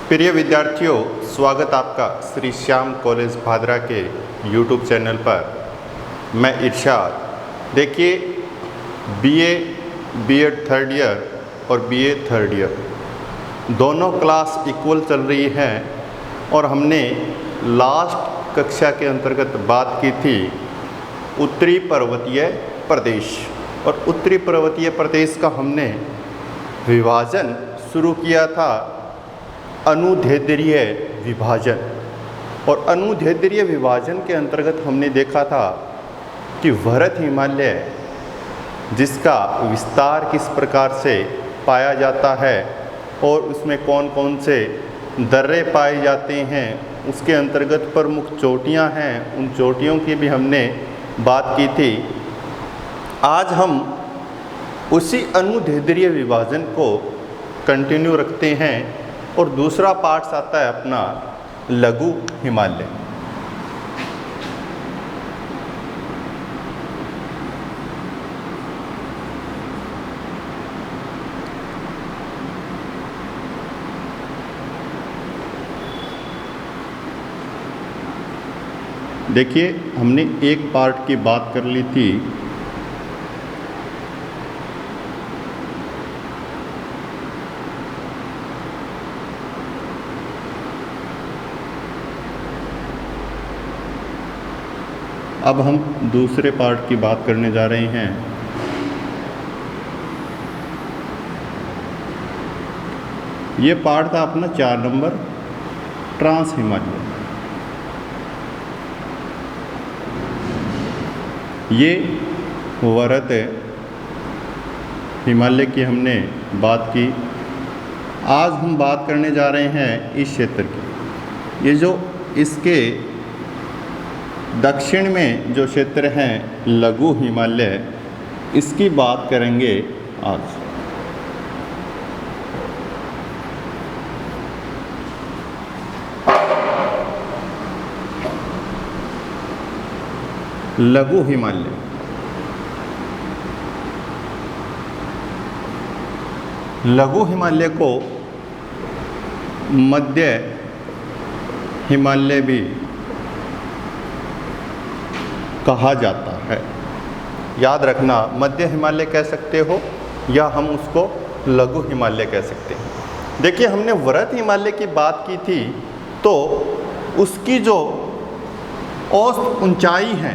प्रिय विद्यार्थियों, स्वागत आपका श्री श्याम कॉलेज भादरा के यूट्यूब चैनल पर। मैं इरशाद। देखिए, बीए, बीएड थर्ड ईयर और बीए थर्ड ईयर दोनों क्लास इक्वल चल रही हैं और हमने लास्ट कक्षा के अंतर्गत बात की थी उत्तरी पर्वतीय प्रदेश, और उत्तरी पर्वतीय प्रदेश का हमने विभाजन शुरू किया था अनुदैर्ध्य विभाजन। और अनुदैर्ध्य विभाजन के अंतर्गत हमने देखा था कि वृहत हिमालय जिसका विस्तार किस प्रकार से पाया जाता है और उसमें कौन कौन से दर्रे पाए जाते हैं, उसके अंतर्गत प्रमुख चोटियां हैं, उन चोटियों की भी हमने बात की थी। आज हम उसी अनुदैर्ध्य विभाजन को कंटिन्यू रखते हैं और दूसरा पार्ट आता है अपना लघु हिमालय। देखिए, हमने एक पार्ट की बात कर ली थी अब हम दूसरे पार्ट की बात करने जा रहे हैं। ये पार्ट था अपना 4 नंबर ट्रांस हिमालय। ये वृहत हिमालय की हमने बात की। आज हम बात करने जा रहे हैं इस क्षेत्र की। ये जो इसके दक्षिण में जो क्षेत्र हैं लघु हिमालय, इसकी बात करेंगे आज। लघु हिमालय लघु हिमालय को मध्य हिमालय भी कहा जाता है। याद रखना, मध्य हिमालय कह सकते हो या हम उसको लघु हिमालय कह सकते हैं। देखिए, हमने वृहत हिमालय की बात की थी तो उसकी जो औसत ऊंचाई है,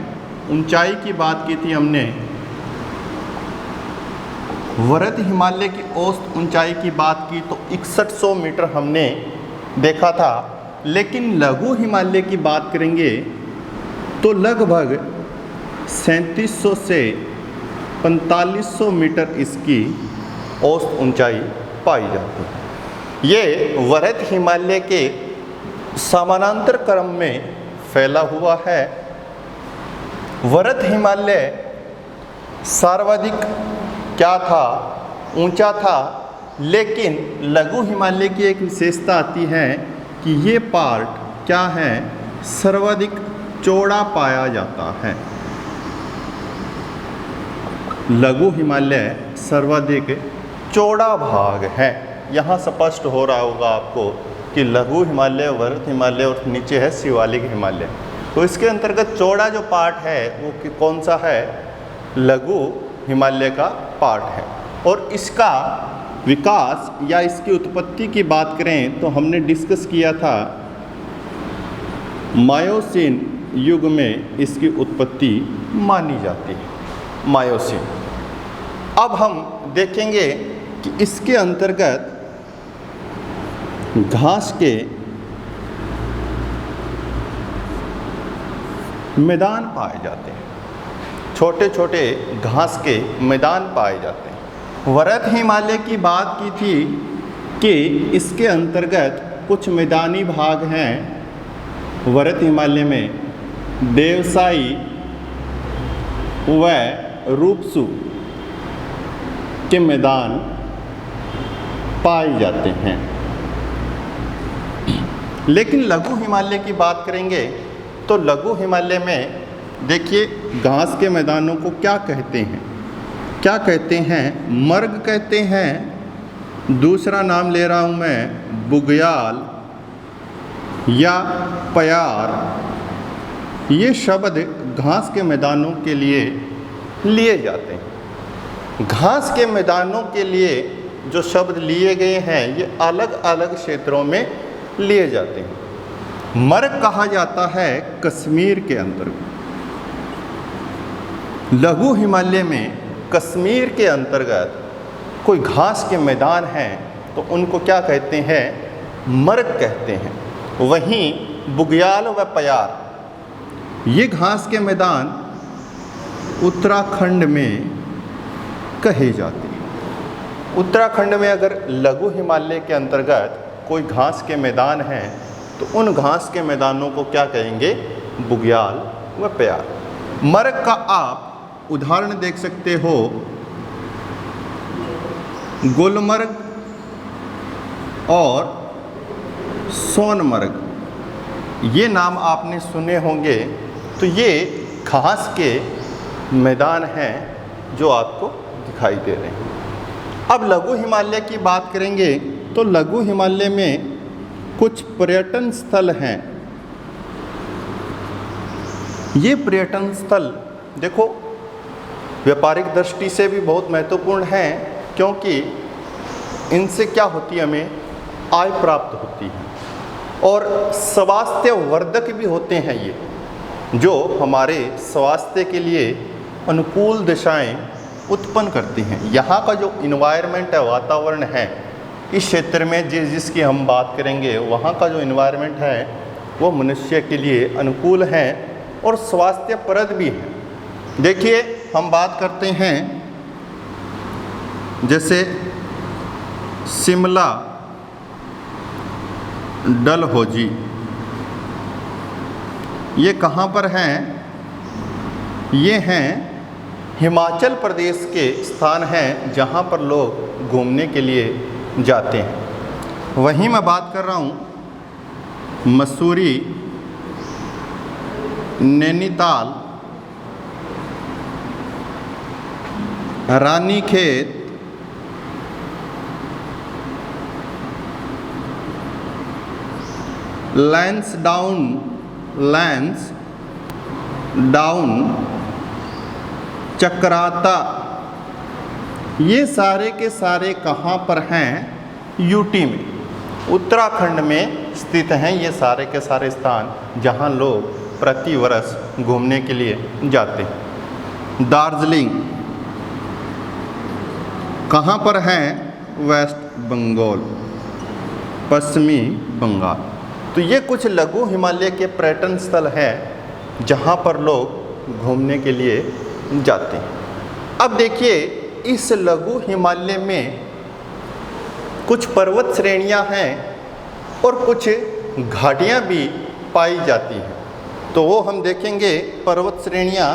ऊंचाई की बात की थी हमने। वृहत हिमालय की औसत ऊंचाई की बात की तो 6100 मीटर हमने देखा था। लेकिन लघु हिमालय की बात करेंगे तो लगभग 3700 से 4500 मीटर इसकी औसत ऊंचाई पाई जाती है। ये वृहत हिमालय के समानांतर क्रम में फैला हुआ है। वृहत हिमालय सर्वाधिक क्या था, ऊंचा था, लेकिन लघु हिमालय की एक विशेषता आती है कि ये पार्ट क्या है, सर्वाधिक चौड़ा पाया जाता है। लघु हिमालय सर्वाधिक चौड़ा भाग है। यहाँ स्पष्ट हो रहा होगा आपको कि लघु हिमालय, वृहत हिमालय और नीचे है शिवालिक हिमालय। तो इसके अंतर्गत चौड़ा जो पार्ट है वो कौन सा है, लघु हिमालय का पार्ट है। और इसका विकास या इसकी उत्पत्ति की बात करें तो हमने डिस्कस किया था मायोसीन युग में इसकी उत्पत्ति मानी जाती है, मायोसीन। अब हम देखेंगे कि इसके अंतर्गत घास के मैदान पाए जाते हैं, छोटे छोटे घास के मैदान पाए जाते हैं। वृहत हिमालय की बात की थी कि इसके अंतर्गत कुछ मैदानी भाग हैं। वृहत हिमालय में देवसाई व रूपसू के मैदान पाए जाते हैं। लेकिन लघु हिमालय की बात करेंगे तो लघु हिमालय में देखिए, घास के मैदानों को क्या कहते हैं, क्या कहते हैं, मर्ग कहते हैं। दूसरा नाम ले रहा हूँ मैं, बुग्याल या प्यार, ये शब्द घास के मैदानों के लिए जाते हैं। घास के मैदानों के लिए जो शब्द लिए गए हैं ये अलग अलग क्षेत्रों में लिए जाते हैं। मर्ग कहा जाता है कश्मीर के अंतर्गत, लघु हिमालय में कश्मीर के अंतर्गत कोई घास के मैदान हैं तो उनको क्या कहते हैं, मर्ग कहते हैं। वहीं बुग्याल व प्यार ये घास के मैदान उत्तराखंड में कहे जाते हैं। उत्तराखंड में अगर लघु हिमालय के अंतर्गत कोई घास के मैदान हैं तो उन घास के मैदानों को क्या कहेंगे, बुग्याल व प्यार। मर्ग का आप उदाहरण देख सकते हो, गुलमर्ग और सोनमर्ग, ये नाम आपने सुने होंगे। तो ये घास के मैदान हैं जो आपको दिखाई दे रहे हैं। अब लघु हिमालय की बात करेंगे तो लघु हिमालय में कुछ पर्यटन स्थल हैं। ये पर्यटन स्थल देखो व्यापारिक दृष्टि से भी बहुत महत्वपूर्ण हैं, क्योंकि इनसे क्या होती है, हमें आय प्राप्त होती है और स्वास्थ्य वर्धक भी होते हैं ये, जो हमारे स्वास्थ्य के लिए अनुकूल दिशाएं उत्पन्न करती हैं। यहाँ का जो इन्वायरमेंट है, वातावरण है, इस क्षेत्र में जिसकी हम बात करेंगे वहाँ का जो इन्वायरमेंट है वो मनुष्य के लिए अनुकूल है और स्वास्थ्यप्रद भी है। देखिए हम बात करते हैं जैसे शिमला, डलहौजी, ये कहाँ पर हैं, ये हैं हिमाचल प्रदेश के स्थान हैं जहाँ पर लोग घूमने के लिए जाते हैं। वहीं मैं बात कर रहा हूँ मसूरी, नैनीताल, रानीखेत, लैंसडाउन, चक्राता, ये सारे के सारे कहाँ पर हैं, यूटी में, उत्तराखंड में स्थित हैं। ये सारे के सारे स्थान जहाँ लोग प्रति वर्ष घूमने के लिए जाते हैं। दार्जिलिंग कहाँ पर हैं, वेस्ट बंगाल, पश्चिमी बंगाल। तो ये कुछ लघु हिमालय के पर्यटन स्थल हैं जहाँ पर लोग घूमने के लिए जाते हैं। अब देखिए इस लघु हिमालय में कुछ पर्वत श्रेणियाँ हैं और कुछ घाटियाँ भी पाई जाती हैं। तो वो हम देखेंगे पर्वत श्रेणियाँ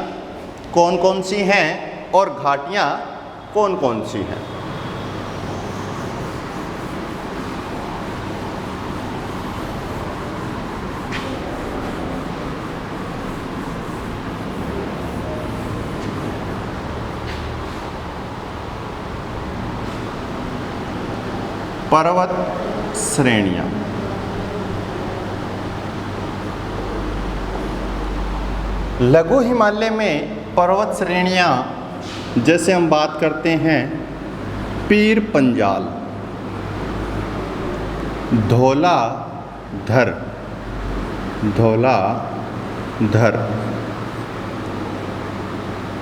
कौन कौन सी हैं और घाटियाँ कौन कौन सी हैं। पर्वत श्रेणियाँ, लघु हिमालय में पर्वत श्रेणियाँ जैसे हम बात करते हैं पीर पंजाल, धौलाधर,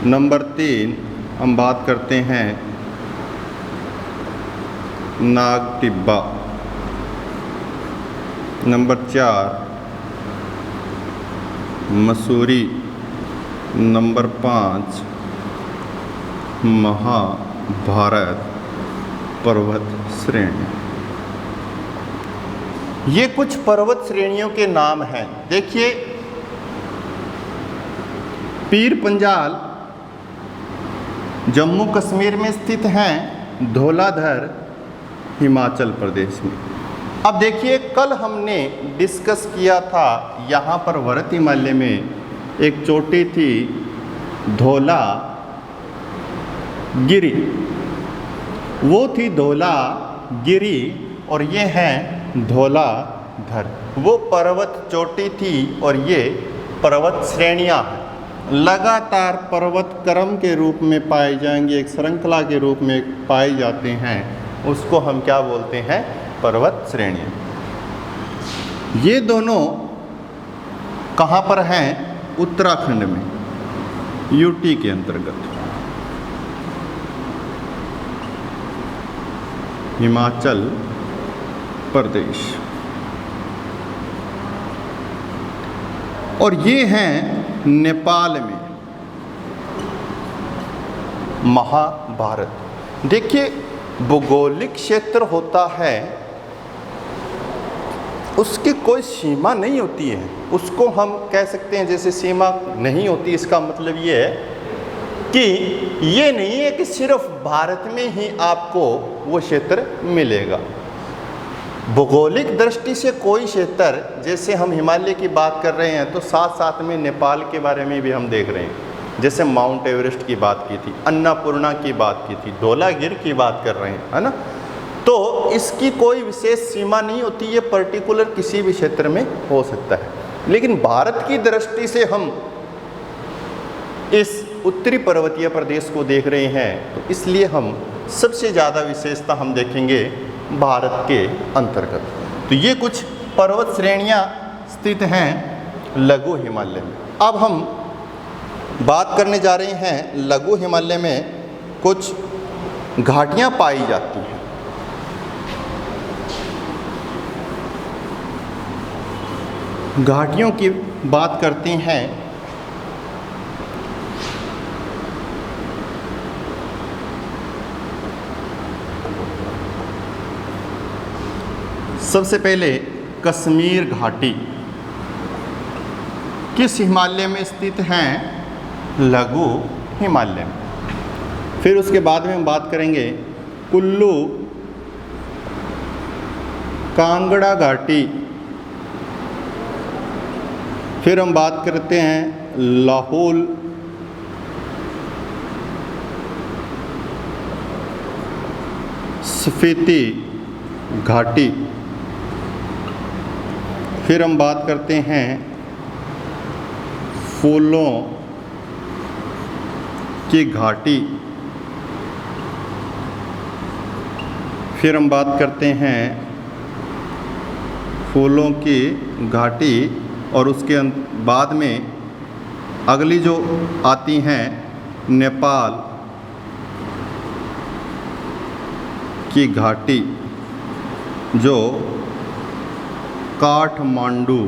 नंबर 3 हम बात करते हैं नागटिब्बा, नंबर 4 मसूरी, नंबर 5 महाभारत पर्वत श्रेणी। ये कुछ पर्वत श्रेणियों के नाम हैं। देखिए पीर पंजाल जम्मू कश्मीर में स्थित हैं, धौलाधर हिमाचल प्रदेश में। अब देखिए कल हमने डिस्कस किया था यहाँ पर वरत हिमालय में एक चोटी थी धौलागिरी, वो थी धौलागिरी और ये हैं धौला धर। वो पर्वत चोटी थी और ये पर्वत श्रेणियाँ हैं, लगातार पर्वत क्रम के रूप में पाए जाएंगे, एक श्रृंखला के रूप में पाए जाते हैं, उसको हम क्या बोलते हैं? पर्वत श्रेणियाँ। ये दोनों कहाँ पर हैं? उत्तराखंड में, यूटी के अंतर्गत। हिमाचल प्रदेश। और ये हैं नेपाल में, महाभारत। देखिए, भौगोलिक क्षेत्र होता है, उसकी कोई सीमा नहीं होती है, उसको हम कह सकते हैं जैसे सीमा नहीं होती, इसका मतलब ये है कि ये नहीं है कि सिर्फ भारत में ही आपको वो क्षेत्र मिलेगा। भौगोलिक दृष्टि से कोई क्षेत्र, जैसे हम हिमालय की बात कर रहे हैं तो साथ साथ में नेपाल के बारे में भी हम देख रहे हैं। जैसे माउंट एवरेस्ट की बात की थी, अन्नपूर्णा की बात की थी, धौलागिर की बात कर रहे हैं, है ना। तो इसकी कोई विशेष सीमा नहीं होती, ये पर्टिकुलर किसी भी क्षेत्र में हो सकता है। लेकिन भारत की दृष्टि से हम इस उत्तरी पर्वतीय प्रदेश को देख रहे हैं, तो इसलिए हम सबसे ज़्यादा विशेषता हम देखेंगे भारत के अंतर्गत। तो ये कुछ पर्वत श्रेणियाँ स्थित हैं लघु हिमालय में। अब हम बात करने जा रहे हैं, लघु हिमालय में कुछ घाटियाँ पाई जाती हैं। घाटियों की बात करते हैं। सबसे पहले कश्मीर घाटी किस हिमालय में स्थित हैं? लघु हिमालय में। फिर उसके बाद में हम बात करेंगे कुल्लू कांगड़ा घाटी। फिर हम बात करते हैं लाहौल स्पीति घाटी। फिर हम बात करते हैं फूलों की घाटी। फिर हम बात करते हैं फूलों की घाटी और उसके बाद में अगली जो आती हैं नेपाल की घाटी, जो काठमांडू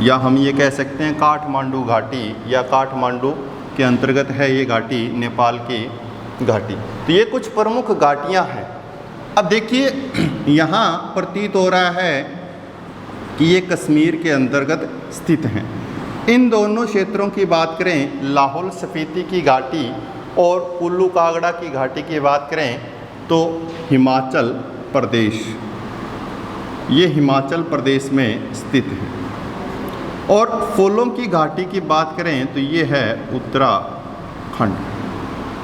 या हम ये कह सकते हैं काठमांडू घाटी या काठमांडू के अंतर्गत है ये घाटी, नेपाल की घाटी। तो ये कुछ प्रमुख घाटियाँ हैं। अब देखिए, यहाँ प्रतीत हो रहा है कि ये कश्मीर के अंतर्गत स्थित हैं। इन दोनों क्षेत्रों की बात करें, लाहौल स्पीति की घाटी और कुल्लू कांगड़ा की घाटी की बात करें तो हिमाचल प्रदेश, ये हिमाचल प्रदेश में स्थित है। और फूलों की घाटी की बात करें तो ये है उत्तराखंड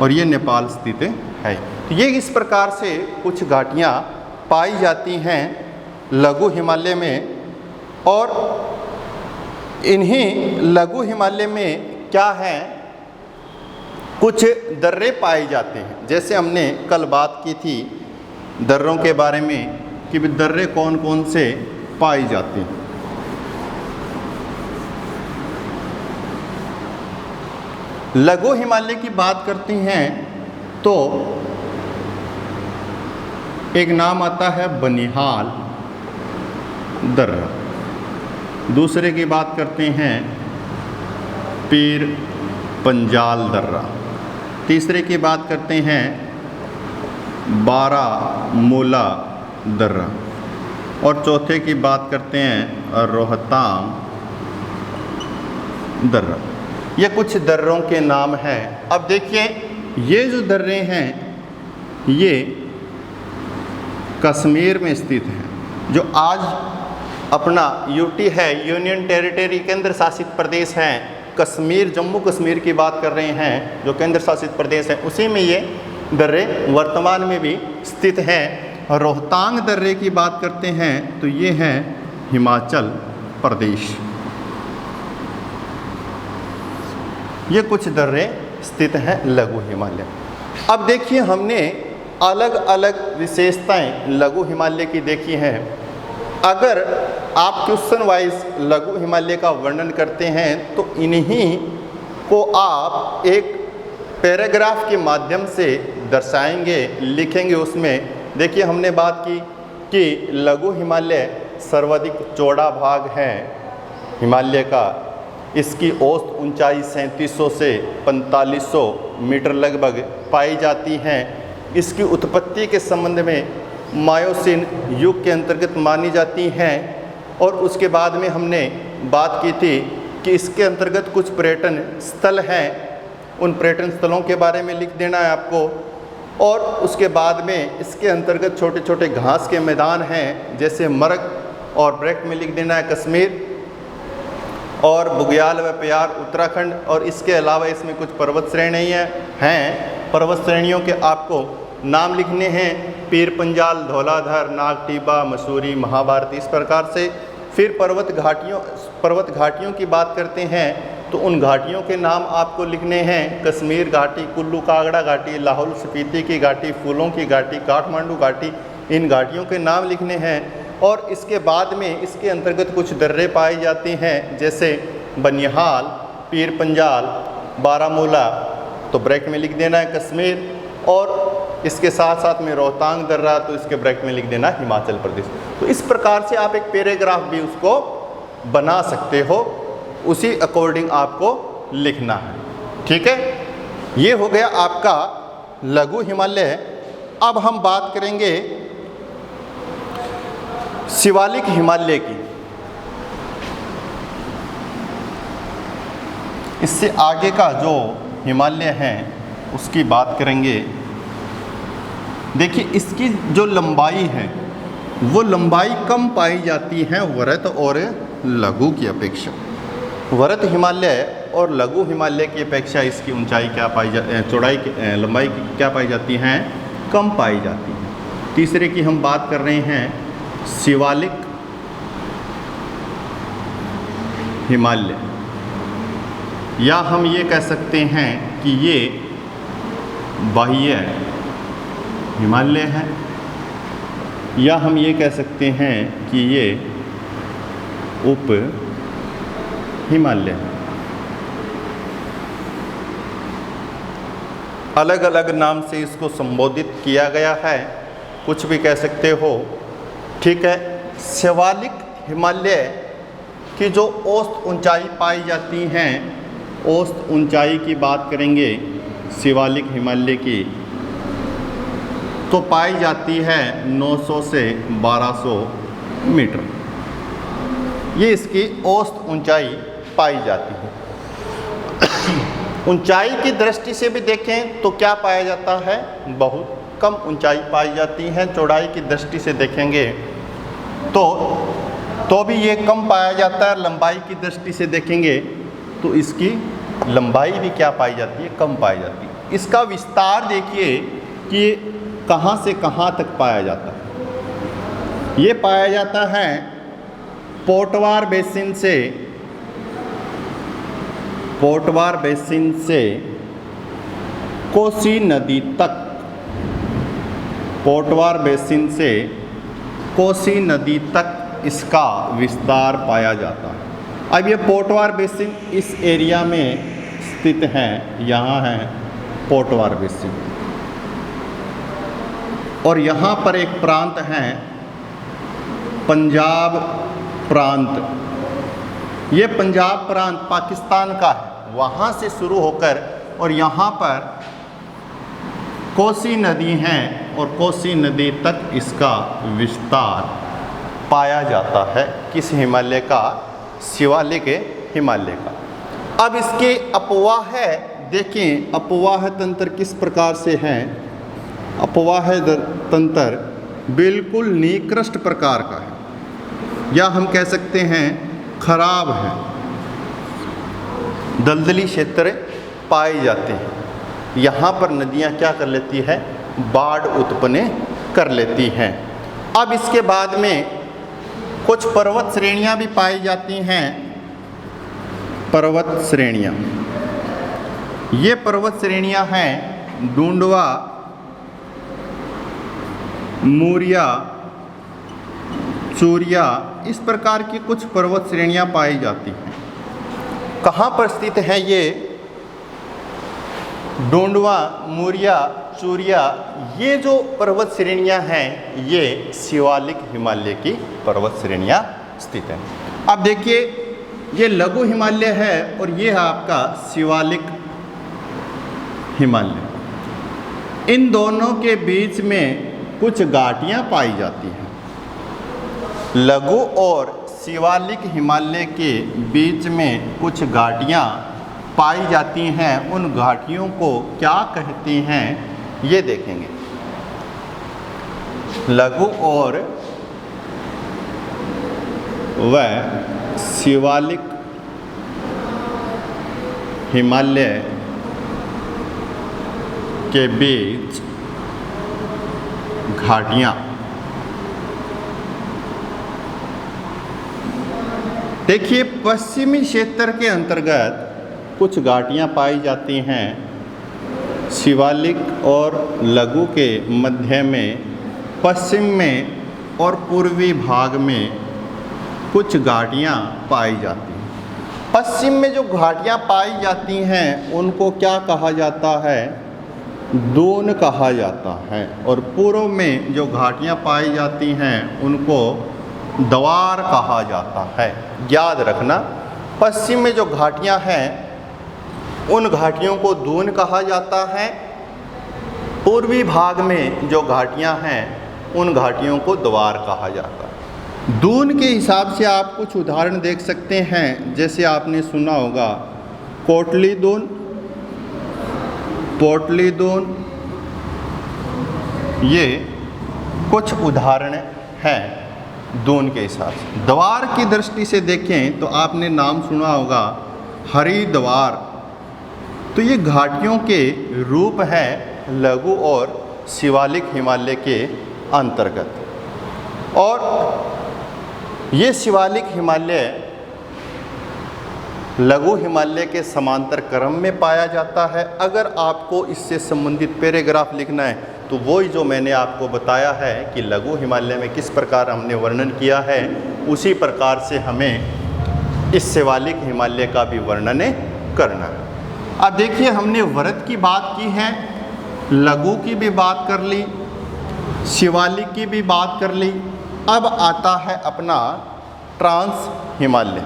और ये नेपाल स्थित है। तो ये इस प्रकार से कुछ घाटियाँ पाई जाती हैं लघु हिमालय में। और इन्हीं लघु हिमालय में क्या है, कुछ दर्रे पाए जाते हैं। जैसे हमने कल बात की थी दर्रों के बारे में कि दर्रे कौन कौन से पाए जाते हैं। लघु हिमालय की बात करते हैं तो एक नाम आता है बनिहाल दर्रा, दूसरे की बात करते हैं पीर पंजाल दर्रा, तीसरे की बात करते हैं बारामूला दर्रा और चौथे की बात करते हैं रोहतांग दर्रा। ये कुछ दर्रों के नाम हैं। अब देखिए, ये जो दर्रे हैं ये कश्मीर में स्थित हैं, जो आज अपना यूटी है, यूनियन टेरिटरी, केंद्र शासित प्रदेश हैं। कश्मीर, जम्मू कश्मीर की बात कर रहे हैं जो केंद्र शासित प्रदेश है, उसी में ये दर्रे वर्तमान में भी स्थित हैं। रोहतांग दर्रे की बात करते हैं तो ये हैं हिमाचल प्रदेश। ये कुछ दर्रे स्थित हैं लघु हिमालय। अब देखिए हमने अलग अलग विशेषताएं लघु हिमालय की देखी हैं। अगर आप क्वेश्चन वाइज लघु हिमालय का वर्णन करते हैं तो इन्हीं को आप एक पैराग्राफ के माध्यम से दर्शाएंगे, लिखेंगे। उसमें देखिए हमने बात की कि लघु हिमालय सर्वाधिक चौड़ा भाग है हिमालय का। इसकी औसत ऊंचाई 3700 से 4500 मीटर लगभग पाई जाती हैं। इसकी उत्पत्ति के संबंध में मायोसीन युग के अंतर्गत मानी जाती हैं। और उसके बाद में हमने बात की थी कि इसके अंतर्गत कुछ पर्यटन स्थल हैं, उन पर्यटन स्थलों के बारे में लिख देना है आपको। और उसके बाद में इसके अंतर्गत छोटे छोटे घास के मैदान हैं, जैसे मरग, और ब्रैकेट में लिख देना है कश्मीर, और बुग्याल व प्यार उत्तराखंड। और इसके अलावा इसमें कुछ पर्वत श्रेणियाँ हैं। पर्वत श्रेणियों के आपको नाम लिखने हैं, पीर पंजाल, धौलाधर, नागटीबा, मसूरी, महाभारती, इस प्रकार से। फिर पर्वत घाटियों की बात करते हैं तो उन घाटियों के नाम आपको लिखने हैं, कश्मीर घाटी, कुल्लू कागड़ा घाटी, लाहौल स्पीति की घाटी, फूलों की घाटी, काठमांडू घाटी, इन घाटियों के नाम लिखने हैं। और इसके बाद में इसके अंतर्गत कुछ दर्रे पाए जाते हैं, जैसे बनिहाल, पीर पंजाल, बारामूला, तो ब्रैकेट में लिख देना है कश्मीर। और इसके साथ साथ में रोहतांग दर्रा, तो इसके ब्रैकेट में लिख देना हिमाचल प्रदेश। तो इस प्रकार से आप एक पैराग्राफ भी उसको बना सकते हो, उसी अकॉर्डिंग आपको लिखना है। ठीक है, ये हो गया आपका लघु हिमालय। अब हम बात करेंगे शिवालिक हिमालय की। इससे आगे का जो हिमालय है उसकी बात करेंगे। देखिए इसकी जो लंबाई है वो लंबाई कम पाई जाती है वृत और लघु की अपेक्षा। वृत हिमालय और लघु हिमालय की अपेक्षा इसकी ऊंचाई क्या पाई चौड़ाई लंबाई क्या पाई जाती हैं, कम पाई जाती है। तीसरे की हम बात कर रहे हैं शिवालिक हिमालय, या हम ये कह सकते हैं कि ये बाह्य हिमालय है, या हम ये कह सकते हैं कि ये उप हिमालय है। अलग अलग नाम से इसको संबोधित किया गया है, कुछ भी कह सकते हो। ठीक है, शिवालिक हिमालय की जो औसत ऊंचाई पाई जाती हैं, औसत ऊंचाई की बात करेंगे शिवालिक हिमालय की, तो पाई जाती है 900 से 1200 मीटर। ये इसकी औसत ऊंचाई पाई जाती है। ऊंचाई की दृष्टि से भी देखें तो क्या पाया जाता है, बहुत कम ऊंचाई पाई जाती है। चौड़ाई की दृष्टि से देखेंगे तो भी ये कम पाया जाता है। लंबाई की दृष्टि से देखेंगे तो इसकी लंबाई भी क्या पाई जाती है, कम पाई जाती है। इसका विस्तार देखिए कि कहाँ से कहाँ तक पाया जाता है। ये पाया जाता है पोटवार बेसिन से कोसी नदी तक। पोटवार बेसिन से कोसी नदी तक इसका विस्तार पाया जाता है। अब ये पोटवार बेसिन इस एरिया में स्थित है, यहाँ है पोटवार बेसिन। और यहाँ पर एक प्रांत है पंजाब प्रांत। ये पंजाब प्रांत पाकिस्तान का है, वहाँ से शुरू होकर और यहाँ पर कोसी नदी है और कोसी नदी तक इसका विस्तार पाया जाता है। किस हिमालय का, शिवालिक हिमालय का। अब इसके अपवाह है, देखें अपवाह तंत्र किस प्रकार से है। अपवाह तंत्र बिल्कुल निकृष्ट प्रकार का है, या हम कह सकते हैं खराब है। दलदली क्षेत्र पाए जाते हैं, यहाँ पर नदियाँ क्या कर लेती है, बाढ़ उत्पन्न कर लेती हैं। अब इसके बाद में कुछ पर्वत श्रेणियां भी पाई जाती हैं। पर्वत श्रेणियां, ये पर्वत श्रेणियां हैं डूंडवा, मूरिया, चूरिया, इस प्रकार की कुछ पर्वत श्रेणियां पाई जाती हैं। कहाँ पर स्थित है ये? डूंडवा, मूरिया, चूरिया, ये जो पर्वत श्रेणियां हैं ये शिवालिक हिमालय की पर्वत श्रेणियां स्थित हैं। अब देखिए, ये लघु हिमालय है और ये है आपका शिवालिक हिमालय। इन दोनों के बीच में कुछ घाटियां पाई जाती हैं। लघु और शिवालिक हिमालय के बीच में कुछ घाटियां पाई जाती हैं। उन घाटियों को क्या कहते हैं ये देखेंगे। लघु और वह शिवालिक हिमालय के बीच घाटियां। देखिए, पश्चिमी क्षेत्र के अंतर्गत कुछ घाटियां पाई जाती हैं। शिवालिक और लघु के मध्य में, पश्चिम में और पूर्वी भाग में कुछ घाटियां पाई जाती हैं। पश्चिम में जो घाटियां पाई जाती हैं उनको क्या कहा जाता है? दून कहा जाता है। और पूर्व में जो घाटियां पाई जाती हैं उनको द्वार कहा जाता है। याद रखना, पश्चिम में जो घाटियां हैं उन घाटियों को दून कहा जाता है। पूर्वी भाग में जो घाटियां हैं उन घाटियों को द्वार कहा जाता है। दून के हिसाब से आप कुछ उदाहरण देख सकते हैं। जैसे आपने सुना होगा कोटली दून, पोटली दून, ये कुछ उदाहरण हैं दून के हिसाब से। द्वार की दृष्टि से देखें तो आपने नाम सुना होगा हरिद्वार। तो ये घाटियों के रूप हैं लघु और शिवालिक हिमालय के अंतर्गत। और ये शिवालिक हिमालय लघु हिमालय के समांतर क्रम में पाया जाता है। अगर आपको इससे संबंधित पैराग्राफ लिखना है तो वही जो मैंने आपको बताया है कि लघु हिमालय में किस प्रकार हमने वर्णन किया है, उसी प्रकार से हमें इस शिवालिक हिमालय का भी वर्णन करना है। अब देखिए, हमने वृत्त की बात की है, लघु की भी बात कर ली, शिवालिक की भी बात कर ली। अब आता है अपना ट्रांस हिमालय,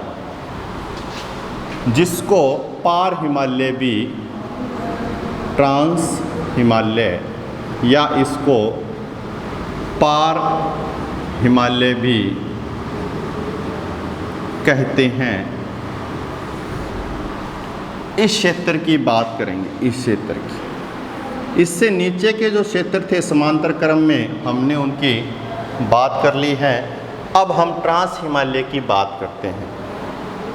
जिसको पार हिमालय भी, ट्रांस हिमालय या इसको पार हिमालय भी कहते हैं। इस क्षेत्र की बात करेंगे, इस क्षेत्र की। इससे नीचे के जो क्षेत्र थे समांतर क्रम में, हमने उनकी बात कर ली है। अब हम ट्रांस हिमालय की बात करते हैं।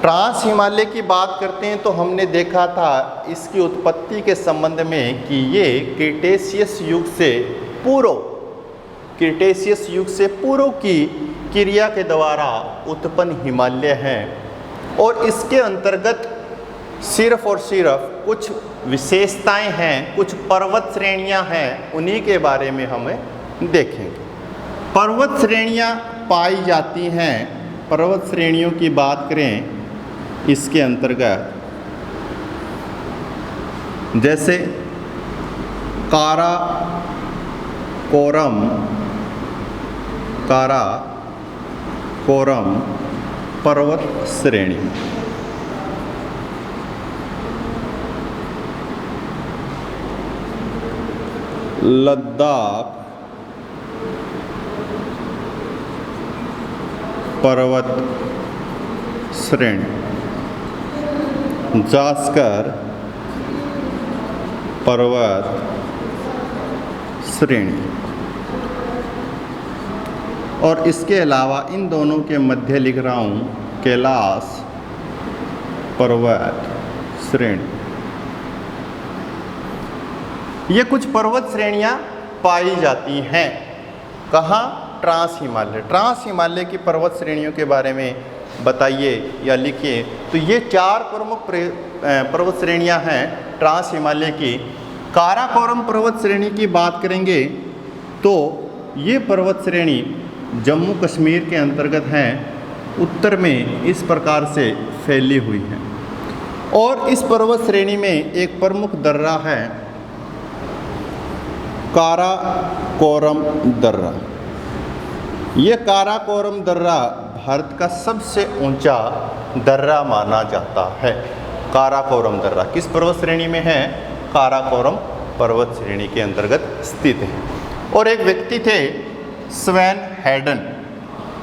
ट्रांस हिमालय की बात करते हैं तो हमने देखा था इसकी उत्पत्ति के संबंध में कि ये क्रिटेशियस युग से पूर्व, क्रिटेशियस युग से पूर्व की क्रिया के द्वारा उत्पन्न हिमालय हैं। और इसके अंतर्गत सिर्फ और सिर्फ कुछ विशेषताएं हैं, कुछ पर्वत श्रेणियां हैं, उन्हीं के बारे में हमें देखेंगे। पर्वत श्रेणियां पाई जाती हैं। पर्वत श्रेणियों की बात करें इसके अंतर्गत, जैसे कारा कोरम पर्वत श्रेणी, लद्दाख पर्वत श्रेणी, जास्कर पर्वत श्रेणी। और इसके अलावा इन दोनों के मध्य लिख रहा हूँ कैलाश पर्वत श्रेणी। ये कुछ पर्वत श्रेणियाँ पाई जाती हैं। कहाँ? ट्रांस हिमालय। ट्रांस हिमालय की पर्वत श्रेणियों के बारे में बताइए या लिखिए। तो ये 4 प्रमुख पर्वत श्रेणियां हैं ट्रांस हिमालय की। काराकोरम पर्वत श्रेणी की बात करेंगे तो ये पर्वत श्रेणी जम्मू कश्मीर के अंतर्गत है, उत्तर में इस प्रकार से फैली हुई है। और इस पर्वत श्रेणी में एक प्रमुख दर्रा है काराकोरम दर्रा। ये काराकोरम दर्रा भारत का सबसे ऊंचा दर्रा माना जाता है। काराकोरम दर्रा किस पर्वत श्रेणी में है? काराकोरम पर्वत श्रेणी के अंतर्गत स्थित है। और एक व्यक्ति थे स्वेन हेडन।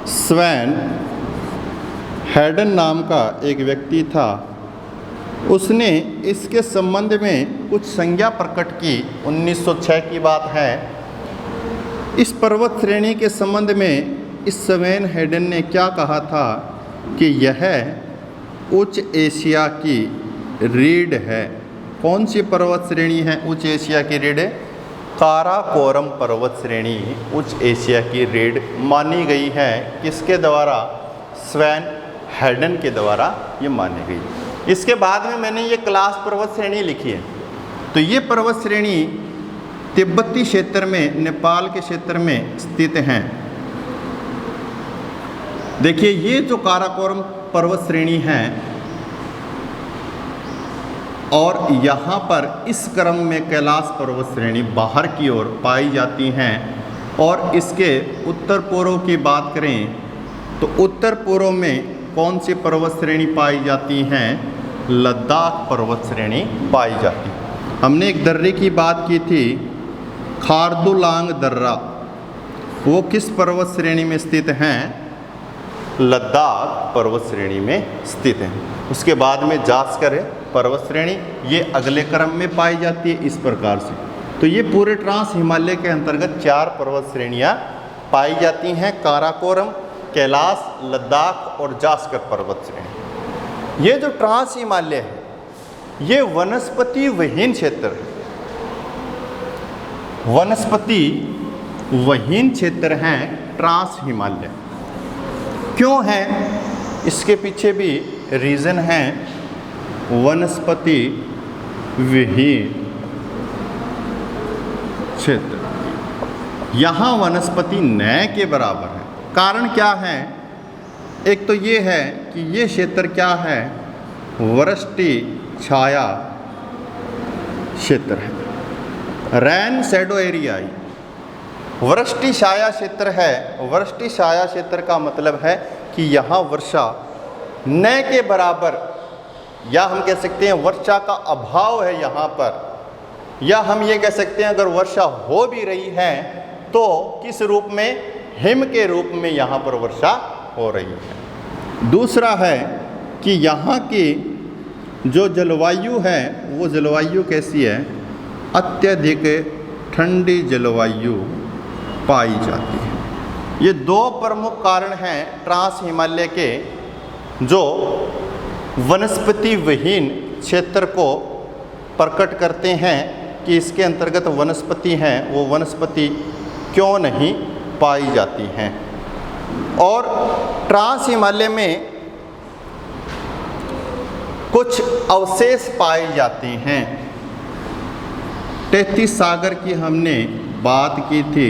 स्वेन हेडन नाम का एक व्यक्ति था। उसने इसके संबंध में कुछ संज्ञा प्रकट की। 1906 की बात है। इस पर्वत श्रेणी के संबंध में इस स्वेन हेडन ने क्या कहा था कि यह उच्च एशिया की रीढ़ है। कौन सी पर्वत श्रेणी है उच्च एशिया की रीढ़? काराकोरम पर्वत श्रेणी उच्च एशिया की रीढ़ मानी गई है। किसके द्वारा? स्वेन हेडन के द्वारा ये मानी गई। इसके बाद में मैंने ये क्लास पर्वत श्रेणी लिखी है। तो ये पर्वत श्रेणी तिब्बती क्षेत्र में, नेपाल के क्षेत्र में स्थित हैं। देखिए ये जो काराकोरम पर्वत श्रेणी है और यहाँ पर इस क्रम में कैलाश पर्वत श्रेणी बाहर की ओर पाई जाती हैं। और इसके उत्तर पूर्व की बात करें तो उत्तर पूर्व में कौन सी पर्वत श्रेणी पाई जाती हैं? लद्दाख पर्वत श्रेणी पाई जाती है। हमने एक दर्रे की बात की थी, खारदुलांग दर्रा। वो किस पर्वत श्रेणी में स्थित हैं? लद्दाख पर्वत श्रेणी में स्थित हैं। उसके बाद में जास्कर पर्वत श्रेणी, ये अगले क्रम में पाई जाती है इस प्रकार से। तो ये पूरे ट्रांस हिमालय के अंतर्गत 4 पर्वत श्रेणियाँ पाई जाती हैं। काराकोरम, कैलाश, लद्दाख और जास्कर पर्वत श्रेणी। ये जो ट्रांस हिमालय है ये वनस्पति विहीन क्षेत्र है। वनस्पति विहीन क्षेत्र है ट्रांस हिमालय। क्यों है? इसके पीछे भी रीज़न है। वनस्पति विहीन क्षेत्र, यहाँ वनस्पति न के बराबर है। कारण क्या है? एक तो ये है कि ये क्षेत्र क्या है? वृष्टि छाया क्षेत्र है, रैन शैडो एरिया। वृष्टि छाया क्षेत्र है। वृष्टि छाया क्षेत्र का मतलब है कि यहाँ वर्षा न के बराबर, या हम कह सकते हैं वर्षा का अभाव है यहाँ पर, या हम ये कह सकते हैं अगर वर्षा हो भी रही है तो किस रूप में? हिम के रूप में यहाँ पर वर्षा हो रही है। दूसरा है कि यहाँ की जो जलवायु है वो जलवायु कैसी है? अत्यधिक ठंडी जलवायु पाई जाती है। ये 2 प्रमुख कारण हैं ट्रांस हिमालय के जो वनस्पति विहीन क्षेत्र को प्रकट करते हैं कि इसके अंतर्गत वनस्पति हैं वो वनस्पति क्यों नहीं पाई जाती हैं। और ट्रांस हिमालय में कुछ अवशेष पाए जाते हैं। तैतीस सागर की हमने बात की थी।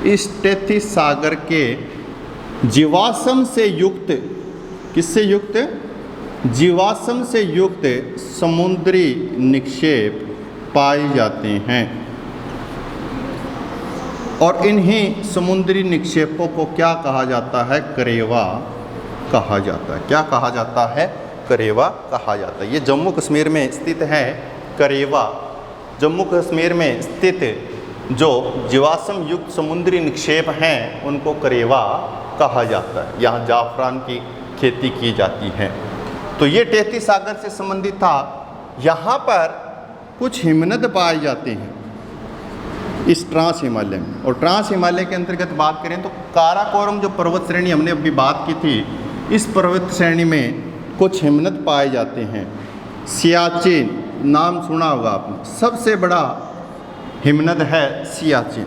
इस तैतीस सागर के जीवाश्म से युक्त, किससे युक्त? जीवाश्म से युक्त समुद्री निक्षेप पाए जाते हैं। और इन्हीं समुद्री निक्षेपों को क्या कहा जाता है? करेवा कहा जाता है। क्या कहा जाता है? करेवा कहा जाता है। ये जम्मू कश्मीर में स्थित है करेवा। जम्मू कश्मीर में स्थित जो जीवाश्म युक्त समुद्री निक्षेप हैं उनको करेवा कहा जाता है। यहाँ जाफरान की खेती की जाती है। तो ये तैतीस सागर से संबंधित था। यहाँ पर कुछ हिमनद पाए जाते हैं इस ट्रांस हिमालय में। और ट्रांस हिमालय के अंतर्गत बात करें तो काराकोरम जो पर्वत श्रेणी हमने अभी बात की थी, इस पर्वत श्रेणी में कुछ हिमनद पाए जाते हैं। सियाचिन नाम सुना होगा आपने, सबसे बड़ा हिमनद है सियाचिन।